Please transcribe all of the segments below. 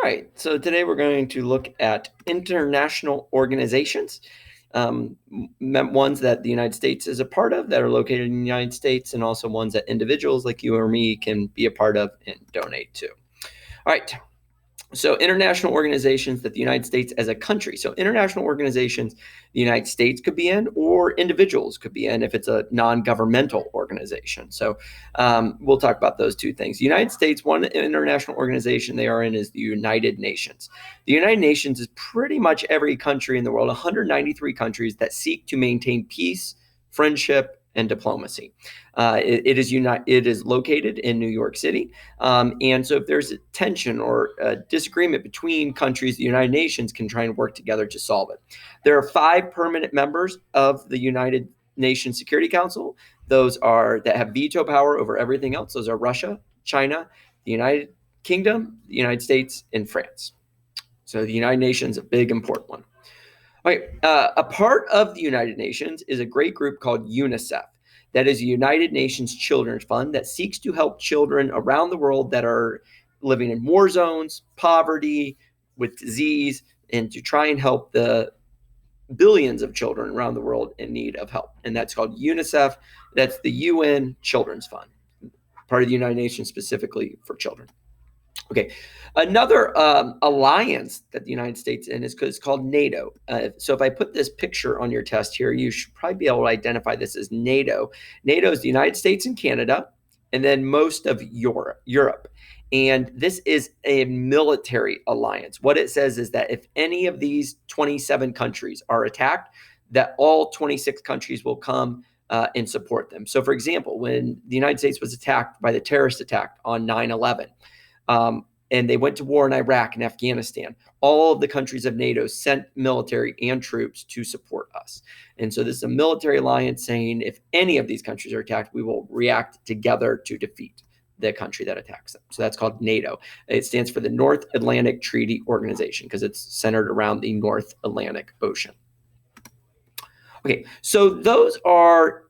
All right, so today we're going to look at international organizations, ones that the United States is a part of that are located in the United States, and also ones that individuals like you or me can be a part of and donate to. All right, so international organizations that the United States as a country. So international organizations the United States could be in, or individuals could be in if it's a non-governmental organization. So we'll talk about those two things. The United States, one international organization they are in is the United Nations. The United Nations is pretty much every country in the world, 193 countries that seek to maintain peace, friendship, and diplomacy. It is located in New York City. And so if there's a tension or a disagreement between countries, the United Nations can try and work together to solve it. There are 5 permanent members of the United Nations Security Council. Those are that have veto power over everything else. Those are Russia, China, the United Kingdom, the United States, and France. So the United Nations, a big, important one. Okay, a part of the United Nations is a great group called UNICEF. That is a United Nations Children's Fund that seeks to help children around the world that are living in war zones, poverty, with disease, and to try and help the billions of children around the world in need of help. And that's called UNICEF. That's the UN Children's Fund, part of the United Nations specifically for children. Okay, another alliance that the United States is called NATO. So if I put this picture on your test here, you should probably be able to identify this as NATO. NATO is the United States and Canada, and then most of Europe. And this is a military alliance. What it says is that if any of these 27 countries are attacked, that all 26 countries will come and support them. So for example, when the United States was attacked by the terrorist attack on 9/11, and they went to war in Iraq and Afghanistan, all of the countries of NATO sent military and troops to support us. And so this is a military alliance saying if any of these countries are attacked, we will react together to defeat the country that attacks them. So that's called NATO. It stands for the North Atlantic Treaty Organization because it's centered around the North Atlantic Ocean. Okay, so those are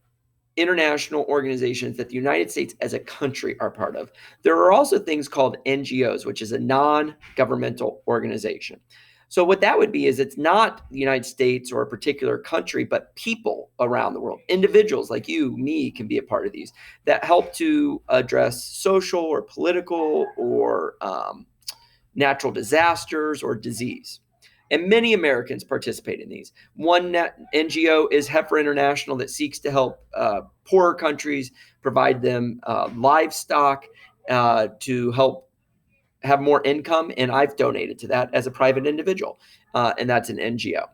international organizations that the United States as a country are part of. There are also things called NGOs, which is a non-governmental organization. So what that would be is it's not the United States or a particular country, but people around the world. Individuals like you, me, can be a part of these that help to address social or political or natural disasters or disease. And many Americans participate in these. One NGO is Heifer International that seeks to help poorer countries, provide them livestock to help have more income. And I've donated to that as a private individual. And that's an NGO.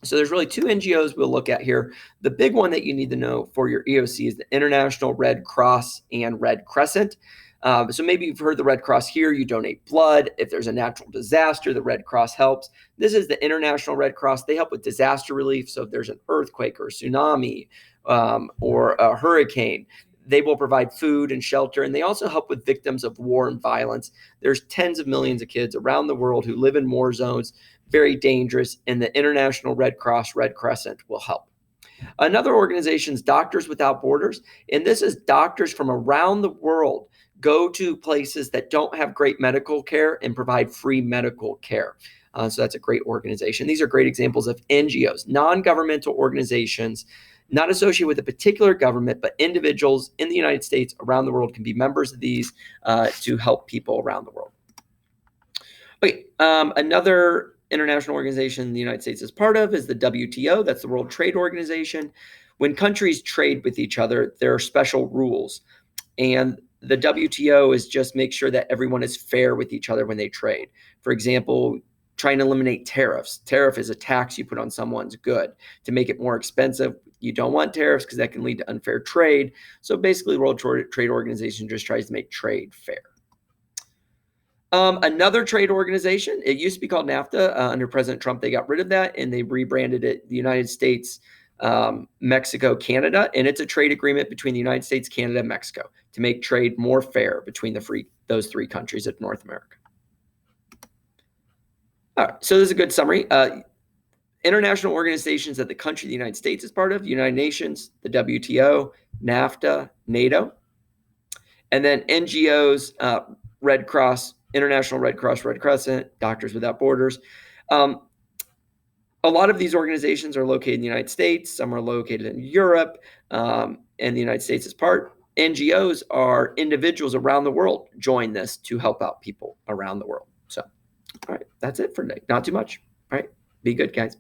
So there's really 2 NGOs we'll look at here. The big one that you need to know for your EOC is the International Red Cross and Red Crescent. So maybe you've heard the Red Cross here. You donate blood. If there's a natural disaster, the Red Cross helps. This is the International Red Cross. They help with disaster relief. So if there's an earthquake or a tsunami or a hurricane, they will provide food and shelter. And they also help with victims of war and violence. There's tens of millions of kids around the world who live in war zones, very dangerous. And the International Red Cross, Red Crescent will help. Another organization is Doctors Without Borders. And this is doctors from around the world go to places that don't have great medical care and provide free medical care. So that's a great organization. These are great examples of NGOs, non-governmental organizations, not associated with a particular government, but individuals in the United States, around the world, can be members of these to help people around the world. Okay, another international organization the United States is part of is the WTO. That's the World Trade Organization. When countries trade with each other, there are special rules. And the WTO is just make sure that everyone is fair with each other when they trade. For example, trying to eliminate tariffs. Tariff is a tax you put on someone's good to make it more expensive. You don't want tariffs because that can lead to unfair trade. So basically, the World Trade Organization just tries to make trade fair. Another trade organization, it used to be called NAFTA. Under President Trump, they got rid of that and they rebranded it the United States, Mexico, Canada, and it's a trade agreement between the United States, Canada, and Mexico to make trade more fair between those 3 countries of North America. All right, so this is a good summary. International organizations that the country, the United States, is part of: the United Nations, the WTO, NAFTA, NATO, and then NGOs, Red Cross International Red Cross, Red Crescent, Doctors Without Borders. A lot of these organizations are located in the United States. Some are located in Europe, and the United States is part. NGOs are individuals around the world join this to help out people around the world. So, all right, that's it for today. Not too much. All right, be good, guys.